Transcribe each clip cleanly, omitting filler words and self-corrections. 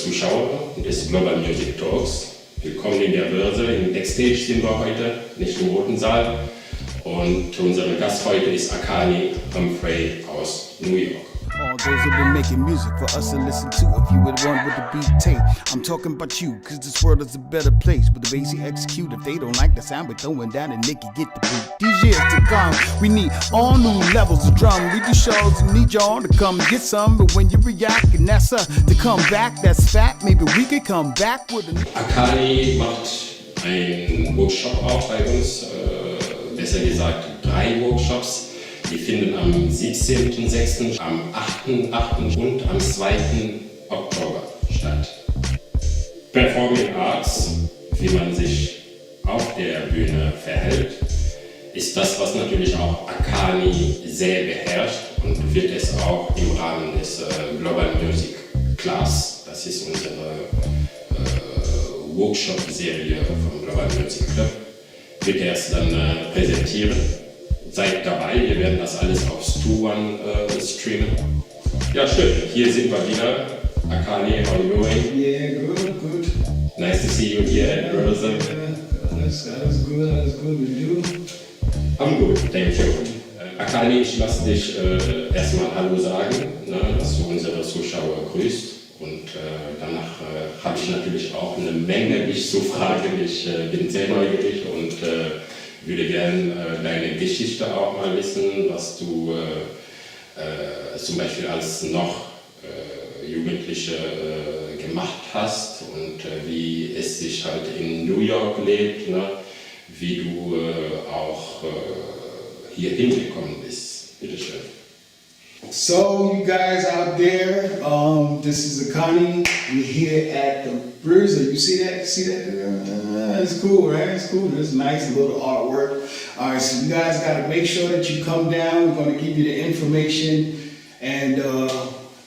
Zuschauer des Global Music Talks. Willkommen in der Börse. Im Backstage sind wir heute, nicht im Roten Saal. Und unser Gast heute ist Akanni, Humphrey aus New York. All those who've been making music for us to listen to. If you were the one with the beat tape, I'm talking about you, cause this world is a better place. With the bass you execute, if they don't like the sound, we're throwing down and Nicky get the beat. These years to come, we need all new levels of drum. We do shows and need y'all to come get some. But when you react and that's to come back, that's fat. Maybe we could come back with a... Akanni macht einen Workshop auch bei uns, besser gesagt 3 Workshops. Die finden am 17.06., am 8.08. und am 2. Oktober statt. Performing Arts, wie man sich auf der Bühne verhält, ist das, was natürlich auch Akanni sehr beherrscht und wird es auch im Rahmen des Global Music Class, das ist unsere Workshop-Serie vom Global Music Club, wird er es dann präsentieren. Seid dabei, wir werden das alles auf Stu1 streamen. Ja, schön, hier sind wir wieder. Akanni, how are you doing? Yeah, good. Nice to see you here at Börse. That's good with you. I'm good, thank you. Akanni, ich lasse dich erstmal Hallo sagen, ne, dass du unsere Zuschauer grüßt. Und danach habe ich natürlich auch eine Menge dich zu fragen. Ich bin sehr neugierig und würde gerne deine Geschichte auch mal wissen, was du zum Beispiel als noch Jugendliche gemacht hast und wie es sich halt in New York lebt, ne? Wie du auch hier hingekommen bist. Bitte schön. So you guys out there, this is Akanni. We're here at the börse. You see that? It's cool, right? It's cool. It's nice little artwork. All right, so you guys got to make sure that you come down. We're going to give you the information, and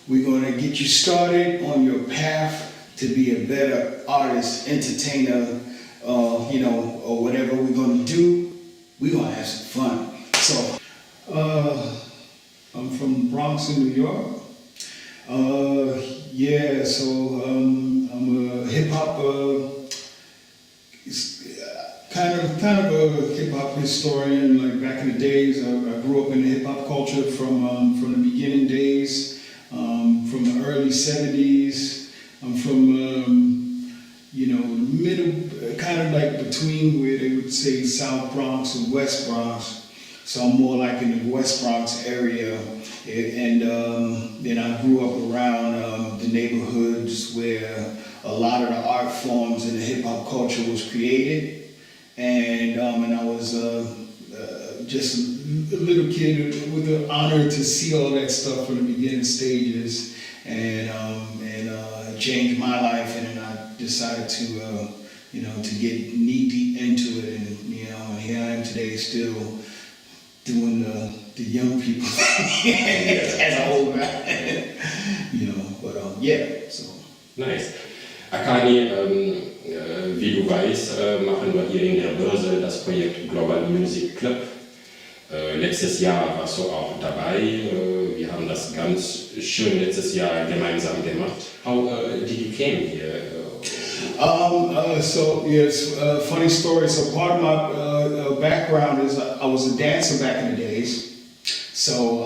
we're going to get you started on your path to be a better artist, entertainer, or whatever we're going to do. We're going to have some fun. So, I'm from Bronx in New York. I'm a hip hop, kind of a hip hop historian. Like back in the days, I grew up in the hip hop culture from the beginning days, from the early '70s. I'm from middle, kind of like between where they would say South Bronx and West Bronx. So I'm more like in the West Bronx area, and then I grew up around the neighborhoods where a lot of the art forms in the hip hop culture was created, and I was just a little kid with the honor to see all that stuff from the beginning stages, and it changed my life, and then I decided to get knee deep into it, and here I am today still doing the young people as an old guy, so. Nice. Akanni, wie du weißt, machen wir hier in der Börse das Projekt Global Music Club. Letztes Jahr warst du auch dabei. Wir haben das ganz schön letztes Jahr gemeinsam gemacht. How did you came here? Funny story. So part of my background is I was a dancer back in the days. So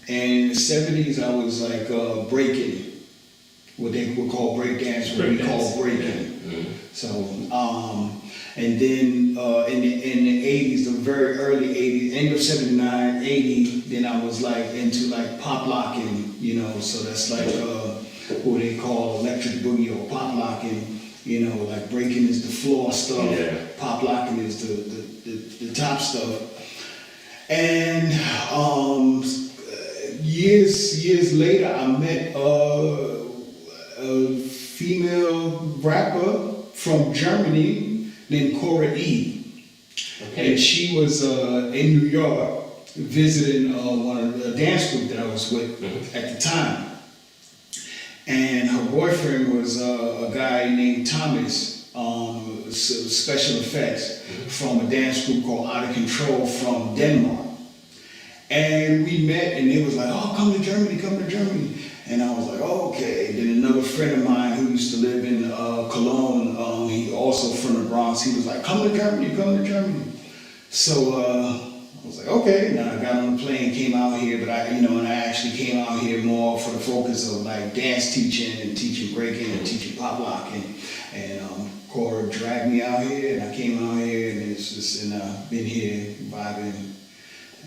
in the 70s I was like breaking, what they would call break dance, what we call breaking. Yeah. Mm-hmm. So and then in the 80s, the very early 80s, end of 79, 80, then I was like into like pop locking, so that's like what they call electric boogie or pop locking, like breaking is the floor stuff, yeah. Pop locking is the top stuff. And years later, I met a female rapper from Germany named Cora E. Okay. And she was in New York visiting one of the dance group that I was with at the time. And her boyfriend was a guy named Thomas, special effects, from a dance group called Out of Control from Denmark. And we met, and they was like, oh, come to Germany, come to Germany. And I was like, oh, okay. And then another friend of mine who used to live in Cologne, he also from the Bronx, he was like, come to Germany, come to Germany. So I was like, okay. And I got on the plane, came out here, but and I actually came out here more for the focus of like dance teaching and teaching breaking and teaching pop locking. And Cora dragged me out here, and I came out here, and it's just, and I've been here vibing.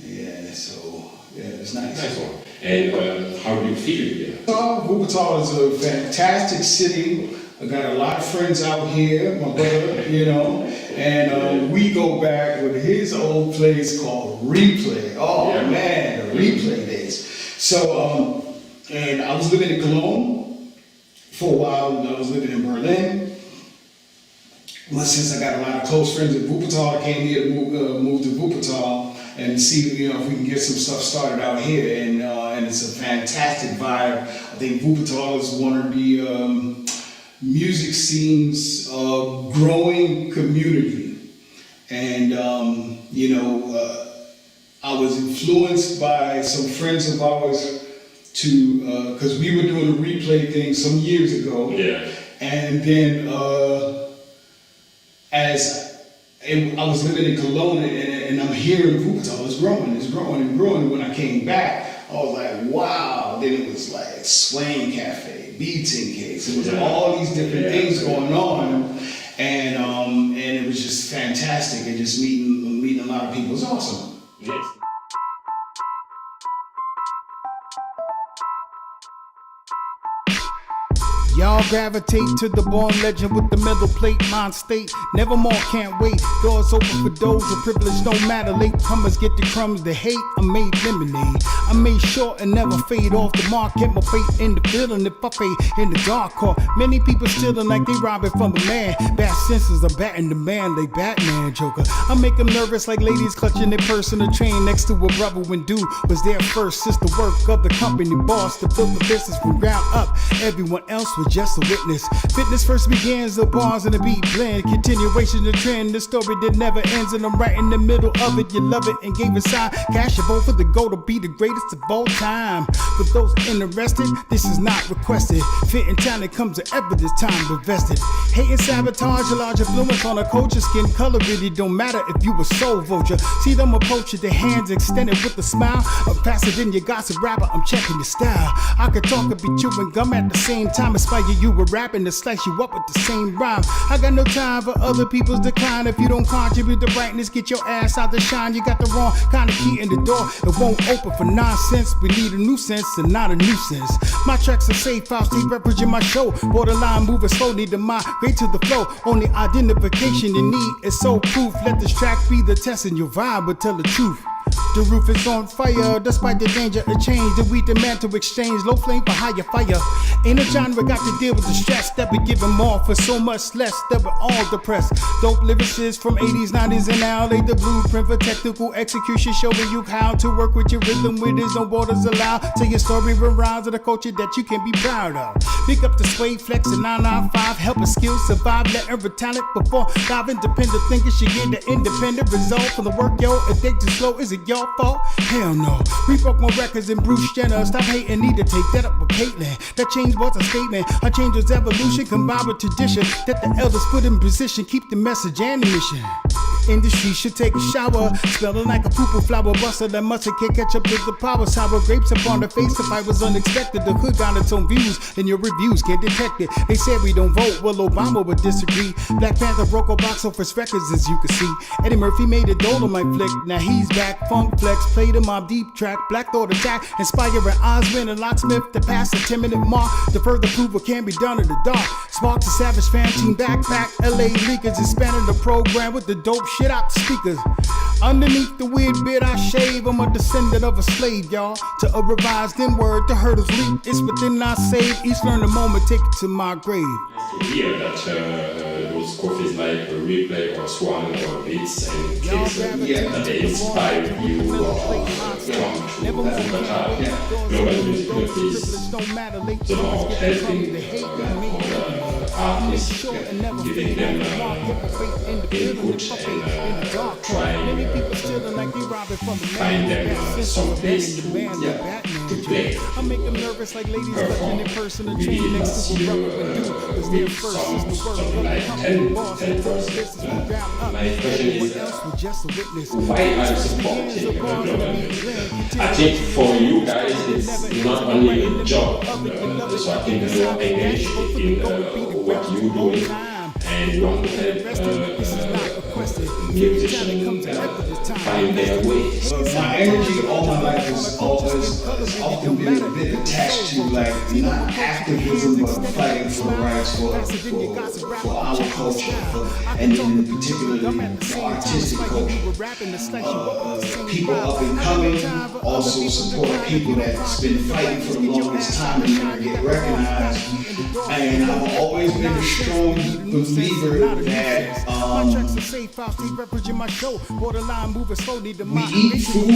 Yeah, so yeah, it's nice. Nice one. And how do you feel here? Wuppertal is a fantastic city. I got a lot of friends out here, my brother, and we go back with his old place called Replay. Oh yeah. Man, the Replay days. So, and I was living in Cologne for a while. I was living in Berlin. But since I got a lot of close friends in Wuppertal, I came here to move to Wuppertal and see if we can get some stuff started out here. And it's a fantastic vibe. I think Wuppertal is one of the music scene's growing community. And I was influenced by some friends of ours to, because we were doing a Replay thing some years ago. Yeah. And then I was living in Cologne, and I'm here in Wuppertal. It's growing and growing. When I came back, I was like, wow. Then it was like Swain Cafe, Beating Case. It was all these different things going on, and it was just fantastic. And just meeting a lot of people was awesome. Yes. Y'all gravitate to the born legend with the middle plate, mind state. Nevermore, can't wait. Doors open for those with privilege, no matter. Late comers get the crumbs, the hate. I made lemonade. I made sure and never fade off the mark. Get my fate in the feeling if I fade in the dark. Or many people stealing like they robbing from a man. Bad senses are batting the man, they Batman Joker. I make them nervous like ladies clutching their purse in a train next to a brother when dude was there first. Since the work of the company boss to build the business from ground up, everyone else was just a witness. Fitness first begins, the bars and the beat blend. Continuation of trend, the story that never ends. And I'm right in the middle of it. You love it and gave a sign. Cash your vote for the goal to be the greatest of all time. For those interested, this is not requested. Fit and talent comes to evidence, time invested. Hate and sabotage a large influence on a culture. Skin color really don't matter if you a soul vulture. See them approach it, their hands extended with a smile. I'm faster than your gossip rapper, I'm checking your style. I could talk and be chewing gum at the same time. Inspire you were rapping to slice you up with the same rhyme. I got no time for other people's decline. If you don't contribute to brightness, get your ass out the shine. You got the wrong kind of key in the door. It won't open for nonsense. We need a new sense and not a nuisance. My tracks are safe, I'll stay represent my show. Borderline moving slow, need to migrate to the flow. Only identification you need is soul proof. Let this track be the test in your vibe, but tell the truth. The roof is on fire, despite the danger of change that we demand to exchange. Low flame for higher fire. Ain't a genre got to deal with the stress that we give them all for so much less that we're all depressed. Dope lyricists from 80s, 90s, and now lay the blueprint for technical execution, showing you how to work with your rhythm where there's no borders allowed. Tell your story with rhymes of the culture that you can be proud of. Pick up the suede flex and 995, help a skill survive, let every talent before dive. Independent thinkers should get the independent result from the work. Yo, addicted slow, is it your fault? Hell no. We broke more records than Bruce Jenner. Stop hating, need to take that up with Caitlyn. That change was a statement. A change was evolution combined with tradition that the elders put in position. Keep the message and the mission. Industry should take a shower, smelling like a poo-poo flower. Buster that mustard can't catch up with the power. Sour grapes upon the face if I was unexpected. The hood got its own views, and your reviews can't detect it. They said we don't vote, well Obama would disagree. Black Panther broke a box office records as you can see. Eddie Murphy made a Dolomite flick, now he's back. Funk Flex played in Mob Deep track. Black Thought Attack, inspiring Osmond and Locksmith to pass the 10-minute mark. To further prove what can be done in the dark. Sparks a Savage fan team backpack. LA leakers expanding the program with the dope shit out the speakers. Underneath the weird beard I shave, I'm a descendant of a slave, y'all. To a revised N-word, the hurdles leap. It's within I save. Each learn the moment, take it to my grave. To hear that those coffees like Replay or Swan or Beats and Kicks, that they inspire you from to global music is somehow helping artists, giving them input and trying find them some place to play, perform. We did last year with something like 10%. My question is, why are you supporting global music? I think for you guys it's not only a job, so I think you are engaged in what you're doing and you want to help musicians find their way. My energy all my life has often been a bit attached to like not activism but fighting for rights for our culture and in particular the artistic culture. People up and coming also support people that's been fighting for the longest time and never get recognized. And I've always been a strong believer that we eat food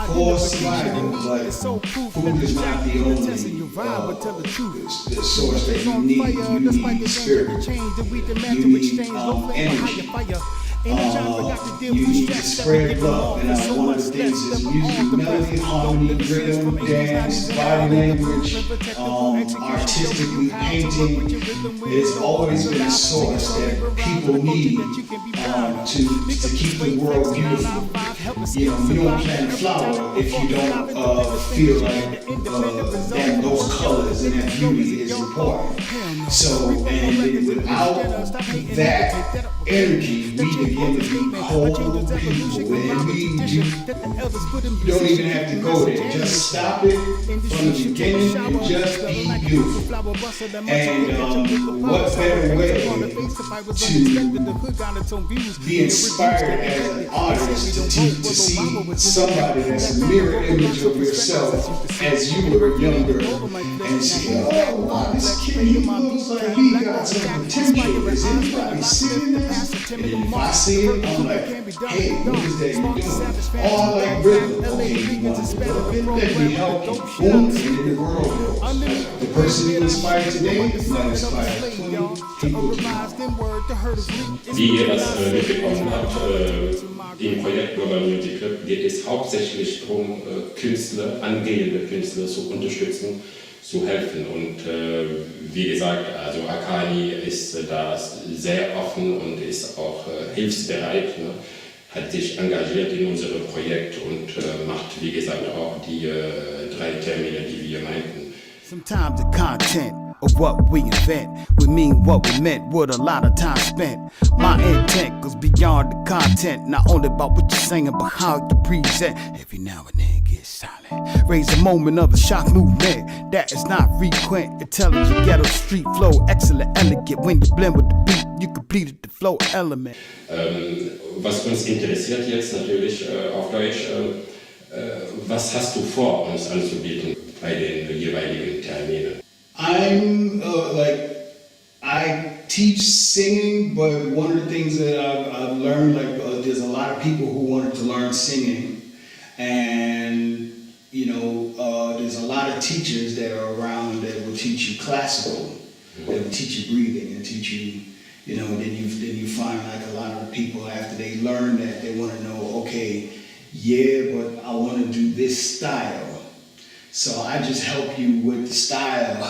for survival, but food is not the only the source that you need. You need spirit, you need energy. You need to spread love, and one of the things is music, melody, harmony, rhythm, dance, body language, artistically painting. It's always been a source that people need to keep the world beautiful. You know, you don't plant a flower if you don't feel like that those colors and that beauty is important. So, and then without that energy, we begin to be cold people, and you don't even have to go there. Just stop it from the beginning and just be beautiful. And what better way to be inspired as an artist to see somebody that's a mirror image of yourself as you were younger and say, oh wow, this kid, he looks like he got some potential. Is anybody seeing this? And if I see it, I'm like, hey, what is that you're doing? Oh, I like rhythm. Okay, you want to let me help you. Boom, and in the world goes. The person you inspired today is not inspired 20 people tomorrow. Wie ihr das mitbekommen habt, im Projekt Global Music Club geht es hauptsächlich darum, Künstler, angehende Künstler zu unterstützen, zu helfen. Und wie gesagt, also Akanni ist da sehr offen und ist auch hilfsbereit, ne? Hat sich engagiert in unserem Projekt und macht, wie gesagt, auch die 3 Termine, die wir meinten. Sometimes the content of what we invent, we mean what we meant with a lot of time spent. My intent goes beyond the content, not only about what you're saying, but how you present. Every now and then get silent, raise a moment of a shock movement that is not frequent. Intelligent ghetto street flow, excellent, elegant. When you blend with the beat, you completed the flow element. Was uns interessiert jetzt natürlich auf Deutsch, was hast du vor, uns anzubieten bei den jeweiligen Terminen? I'm I teach singing, but one of the things that I've learned, there's a lot of people who wanted to learn singing, and there's a lot of teachers that are around that will teach you classical, that will teach you breathing and teach you, then you find like a lot of the people after they learn that they want to know, okay, yeah, but I want to do this style. So I just help you with the style,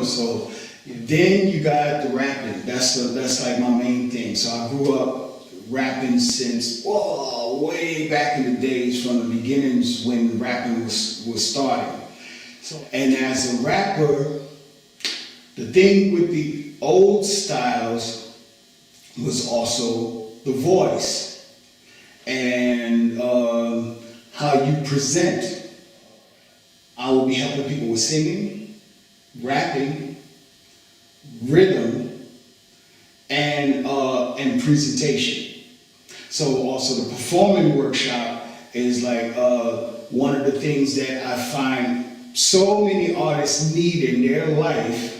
so then you got the rapping. That's like my main thing. So I grew up rapping since way back in the days, from the beginnings when rapping was starting. So, and as a rapper, the thing with the old styles was also the voice and how you present. I will be helping people with singing, rapping, rhythm, and presentation. So also the performing workshop is like one of the things that I find so many artists need in their life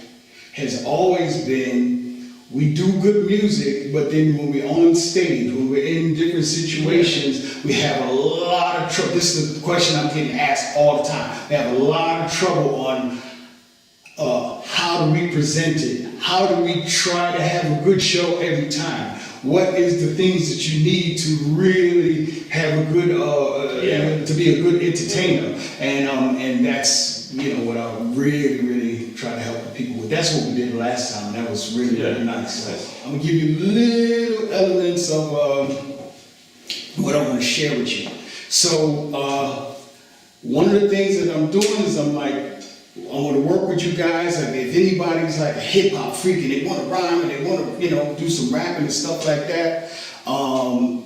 has always been, we do good music, but then when we're on stage, when we're in different situations, we have a lot of trouble. This is the question I'm getting asked all the time. We have a lot of trouble on how do we present it? How do we try to have a good show every time? What is the things that you need to really have a good, to be a good entertainer? And that's, what I really try to help the people with. That's what we did last time. That was really nice. I'm gonna give you little elements of what I want to share with you. So one of the things that I'm doing is I'm want to work with you guys. Like if anybody's like a hip hop freak and they want to rhyme and they want to, do some rapping and stuff like that, I'm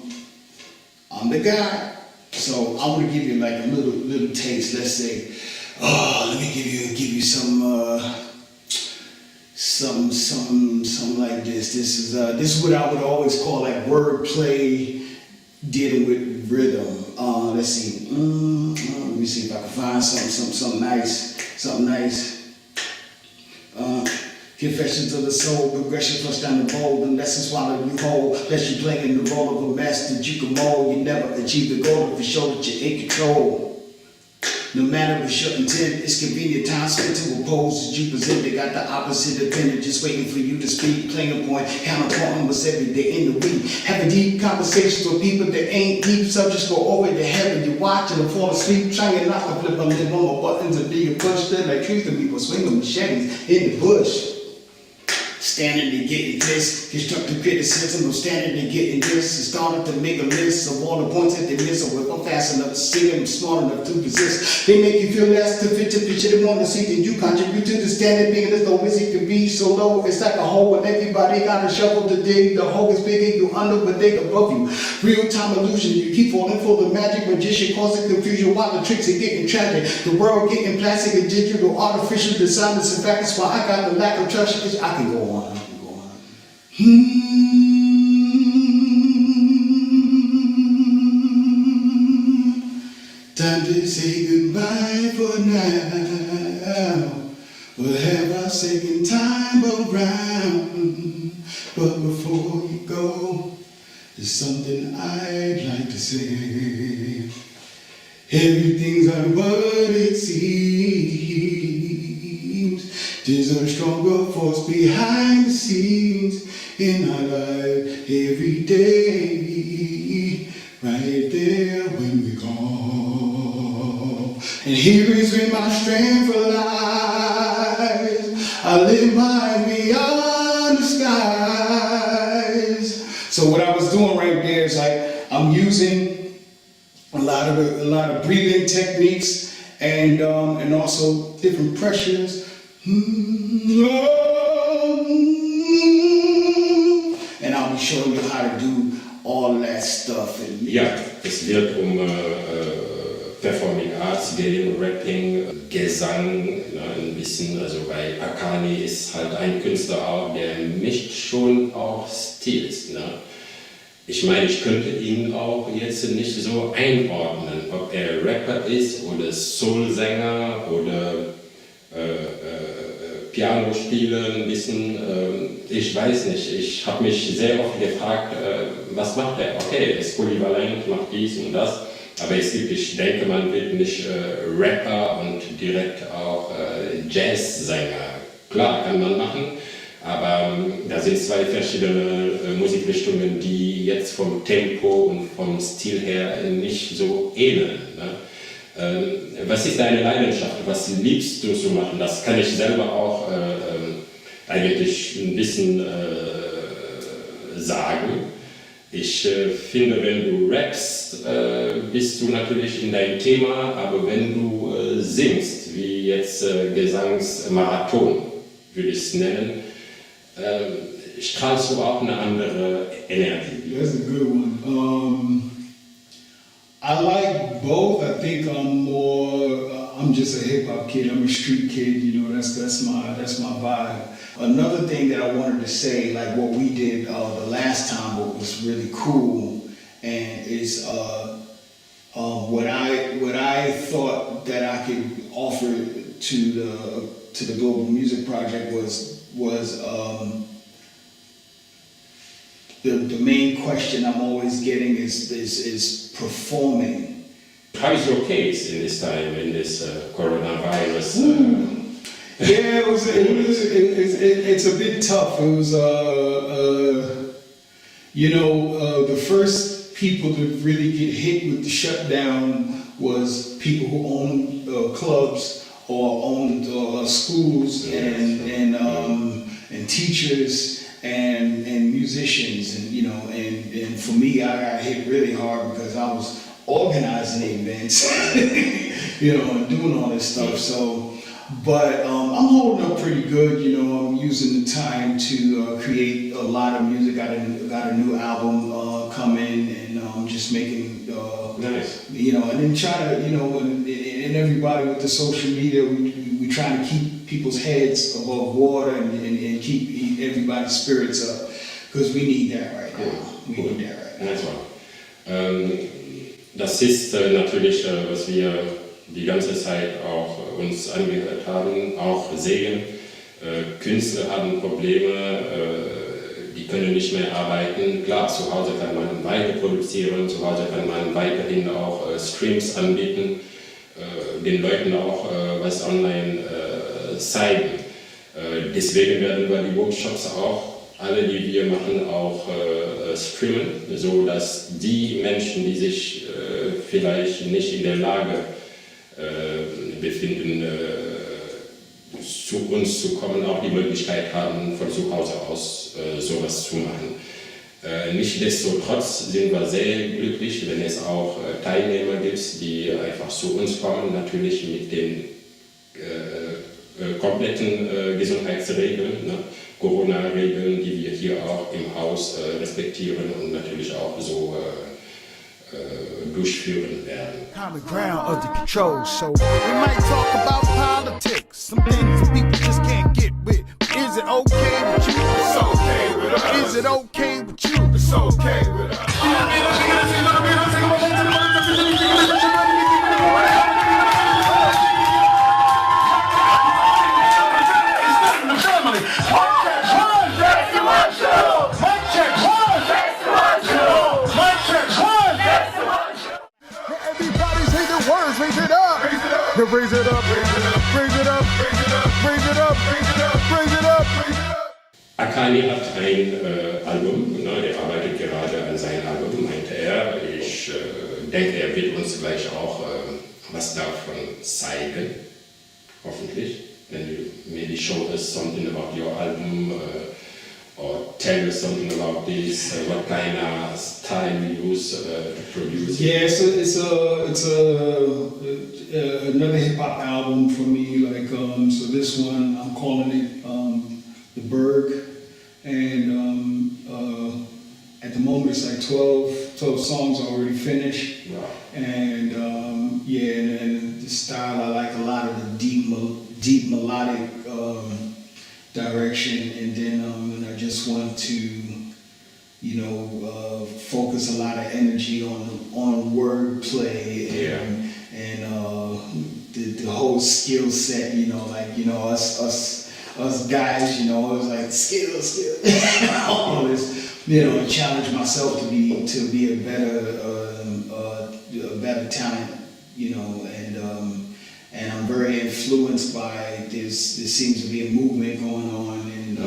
the guy. So I'm gonna give you like a little taste. Let's say, let me give you some like this. This is what I would always call like wordplay dealing with rhythm. Let's see. Let me see if I can find something nice. Confessions of the soul, progression flush down the bowl, and lessons swallowed you whole. Lest you playing the role of a master that you can mold. You never achieve the goal if you show that you're in control. No matter what your intent, it's convenient time spent to oppose that you present. They got the opposite opinion, just waiting for you to speak. Playing a point, counterpoint was every day in the week. Having deep conversations with people that ain't deep. Subjects go over your head and you watch and fall asleep. Trying not to flip on them on buttons and being pushed in like trees to people swinging machetes in the bush. Standing and getting this, constructive criticism, I'm standing and getting this, and started to make a list of all the points that they miss. So if I'm fast enough to see them, smart enough to resist, they make you feel less to fit to picture them on the seat, and you contribute to the standard being as low as it can be. So low, it's like a hole, and everybody got a shovel to dig. The hole is big and you under, but they above you. Real time illusion, you keep falling for the magic magician, causing confusion while the tricks are getting tragic. The world getting plastic and digital, artificial designers. In fact, that's why I got the lack of trust. I can go on. Time to say goodbye for now. We'll have our second time around. But before you go, there's something I'd like to say. Everything's not what it seems. There's a stronger force behind the scenes in our life every day, right there when we call. And here is where my strength lies. I live my beyond the skies. So what I was doing right there is I'm using a lot of breathing techniques and also different pressures. And I'll be showing you how to do all that stuff. Ja, es wird Performing Arts gehen, Rapping, Gesang, ein bisschen, also bei Akanni ist halt ein Künstler auch, der mischt schon auch Stils. Ne? Ich meine, ich könnte ihn auch jetzt nicht so einordnen, ob er Rapper ist oder Soulsänger oder Piano spielen, ein bisschen, ich weiß nicht. Ich habe mich sehr oft gefragt, was macht er? Okay, er ist polyvalent, macht dies und das, aber ich denke, man wird nicht Rapper und direkt auch Jazzsänger. Klar, kann man machen, aber da sind zwei verschiedene Musikrichtungen, die jetzt vom Tempo und vom Stil her nicht so ähneln. Ne? Was ist deine Leidenschaft? Was liebst du zu machen? Das kann ich selber auch eigentlich ein bisschen sagen. Ich finde, wenn du rappst, bist du natürlich in deinem Thema, aber wenn du singst, wie jetzt Gesangsmarathon, würde ich es nennen, strahlst du auch eine andere Energie. That's a good one. I like both. I think I'm just a hip hop kid. I'm a street kid. That's my vibe. Another thing that I wanted to say, like what we did the last time, what was really cool, and is what I thought that I could offer to the Global Music Project was the main question I'm always getting is performing. How is your case in this time, in this coronavirus? Yeah, it's a bit tough. It was, the first people to really get hit with the shutdown was people who owned clubs or owned schools and teachers and musicians, and for me, I got hit really hard because I was organizing events, and doing all this stuff. So, but I'm holding up pretty good. I'm using the time to create a lot of music. Got a new album coming, and I'm just making. Nice. And then try to, and everybody with the social media, we try to keep people's heads above water and keep everybody's spirits up, because we need that right now. We need that right now. Nice one. Das ist natürlich, was wir die ganze Zeit auch uns angehört haben, auch Segen. Künstler haben Probleme, die können nicht mehr arbeiten. Klar, zu Hause kann man weiter produzieren, zu Hause kann man weiterhin auch Streams anbieten, den Leuten auch was online zeigen. Deswegen werden wir die Workshops auch, alle die wir machen, auch streamen, so dass die Menschen, die sich vielleicht nicht in der Lage befinden, zu uns zu kommen, auch die Möglichkeit haben, von zu Hause aus sowas zu machen. Nichtsdestotrotz sind wir sehr glücklich, wenn es auch Teilnehmer gibt, die einfach zu uns kommen, natürlich mit den kompletten Gesundheitsregeln, Corona-Regeln, die wir hier auch im Haus respektieren und natürlich auch so durchführen werden. Common ground of the control, so we might talk about politics, some things that people just can't get with. Is it okay with you? It's okay with us. Is it okay with you? It's okay with us. Raise it up, raise it up, raise it up, raise it up, raise it up, raise it up, raise it up, raise it up, raise it up. Akanni hat ein Album, der arbeitet gerade an seinem Album, meinte er. Ich denke, er wird uns gleich auch was davon zeigen, hoffentlich. Wenn mir die Show is something about your album, or tell us something about this, what kind of style you use to produce. Yeah, it's another hip hop album for me. Like so, this one I'm calling it the Berg, and at the moment it's like 12 songs already finished. Wow. And and the style I like a lot of the deep melodic direction, and then and I just want to focus a lot of energy on wordplay and the whole skill set, us guys, it was like skill, all this, challenge myself to be a better talent, and I'm very influenced by this. There seems to be a movement going on, and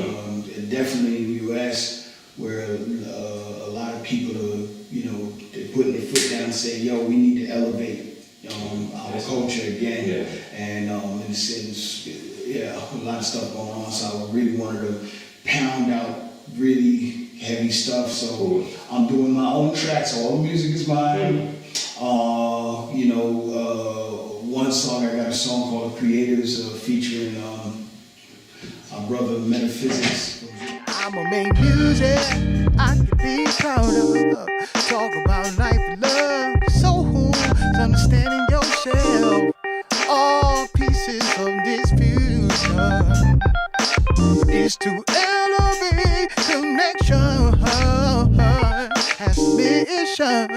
definitely in the U.S. where a lot of people are, they're putting their foot down and saying, "Yo, we need to elevate our culture again." And in a sense, a lot of stuff going on. So I really wanted to pound out really heavy stuff. So I'm doing my own tracks. All the music is mine. One song, I got a song called Creators featuring our brother Metaphysics. I'ma make music I can be proud of. Talk about life and love. So who's understanding yourself? All pieces of this future is to elevate connection. Has mission.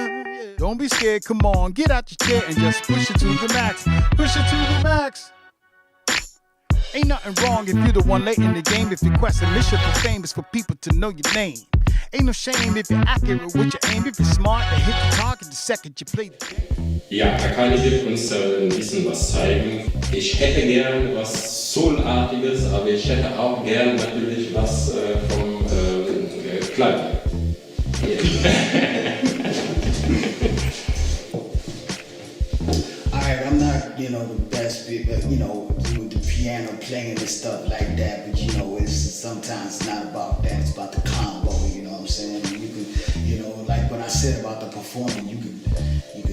Don't be scared, come on, get out your chair and just push it to the max. Push it to the max. Ain't nothing wrong if you're the one late in the game. If your quest and mission for fame is for people to know your name. Ain't no shame if you're accurate with your aim. If you're smart, then hit the target the second you play the game. Ja, Akanni wird uns ein bisschen was zeigen. Ich hätte gern was Soulartiges, aber ich hätte auch gern natürlich was vom Klavier. Alright, I'm not, the best, but, with the piano playing and stuff like that, but, it's sometimes it's not about that, it's about the combo, you know what I'm saying? You can, like what I said about the performing, you can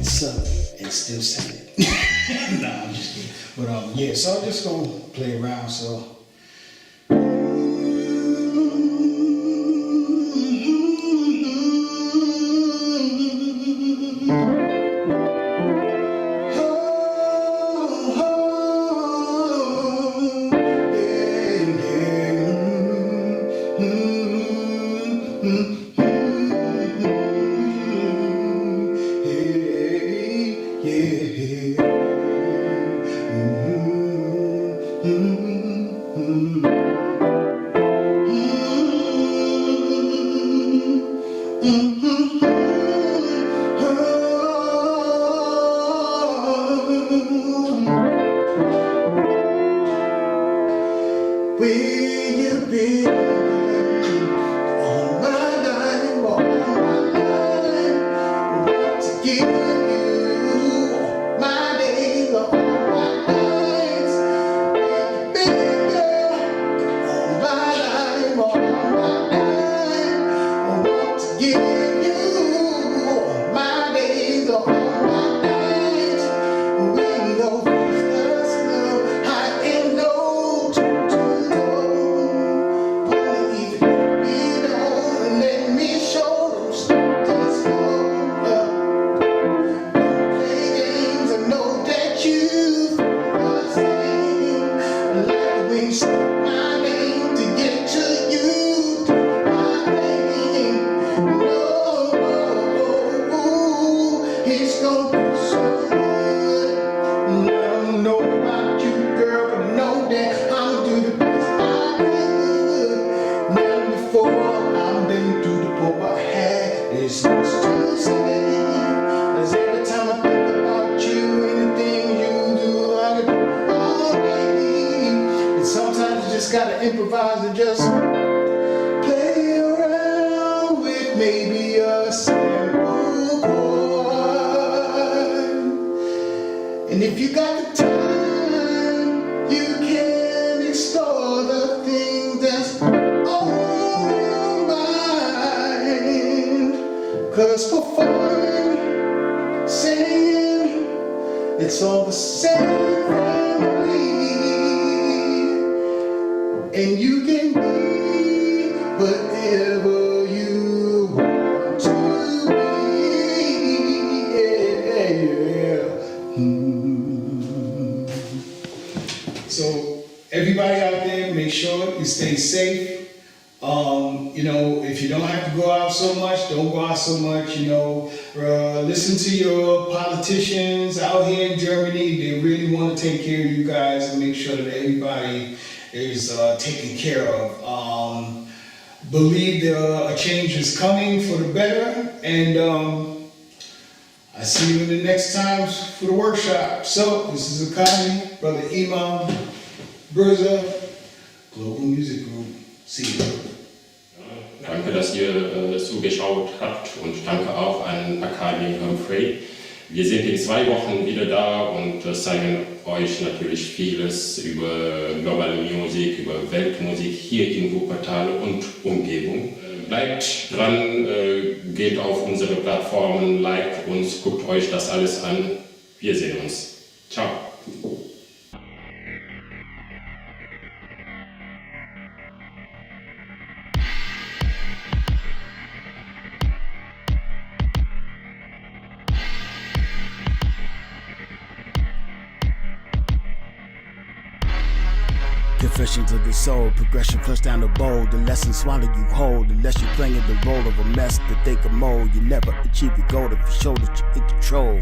sub and still sing it. Nah, I'm just kidding. But, yeah, so I'm just gonna play around, so. Gotta improvise and just play around with maybe a sample chord. And if you got the time, you can explore the things that's on your mind. 'Cause for fun, singing, it's all the same family. And you can be whatever you want to be. Yeah. So everybody out there, make sure you stay safe. If you don't have to go out so much, don't go out so much. Listen to your politicians out here in Germany. They really want to take care of you guys and make sure that everybody is taken care of. Believe a change is coming for the better, and I see you in the next times for the workshop. So this is Akanni, Brother Imam, börse, Global Music Group. See you. Danke, dass ihr zugeschaut habt, und danke auch an Akanni Humphrey. Wir sind in 2 Wochen wieder da und zeigen euch natürlich vieles über globale Musik, über Weltmusik hier in Wuppertal und Umgebung. Bleibt dran, geht auf unsere Plattformen, liked uns, guckt euch das alles an. Wir sehen uns. Ciao. Confessions of the soul, progression flush down the bowl. The lesson swallow you whole, unless you're playing the role of a mess that they can mold. You never achieve your goal if you show that you're in control.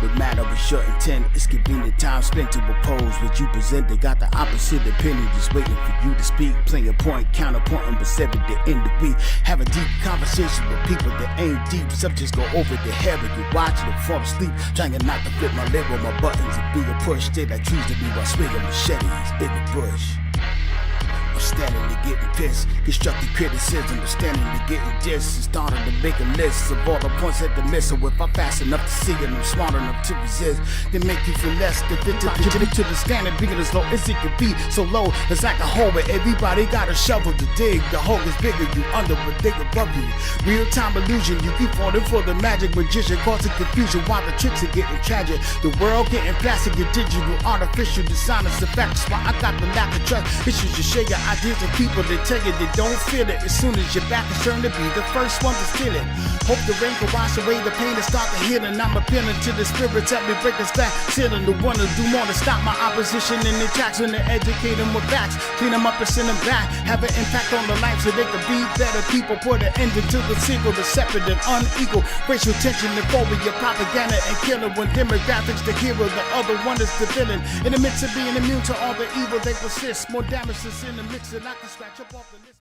No matter what's your intent, it's convenient time spent to oppose what you present. They got the opposite opinion, just waiting for you to speak. Playing point, counterpointing, but seven the end of the week. Have a deep conversation with people that ain't deep. Subjects go over their head when you watching them fall asleep. Trying not to flip my lip on my buttons and be a push. They like trees to me while swinging machetes in the bush. I'm standing to getting pissed, constructive criticism. I'm standing to getting dissed and starting to make a list of all the points at the missile. If I'm fast enough to see it, I'm smart enough to resist. They make you feel less than to the standard, being as low as it could be. So low as like a hole where everybody got a shovel to dig. The hole is bigger, you under, but they above you. Real time illusion, you keep falling for the magic magician, causing confusion while the tricks are getting tragic. The world getting plastic and digital, artificial, dishonest effects. Why I got the lack of trust. Issues you share your ideas of people that tell you they don't feel it. As soon as your back is turned to be the first one to steal it. Hope the rain can wash away the pain and start the healing. I'm appealing to the spirits, help me break this back. Ceiling the one to do more to stop my opposition in their tracks. When they educate them with facts, clean them up and send them back. Have an impact on the life so they can be better people. Put an end to the sequel, the separate and unequal. Racial tension and phobia, propaganda and killing. When demographics the hero, the other one is the villain. In the midst of being immune to all the evil, they persist. More damage is in the mix and I can scratch up off the list.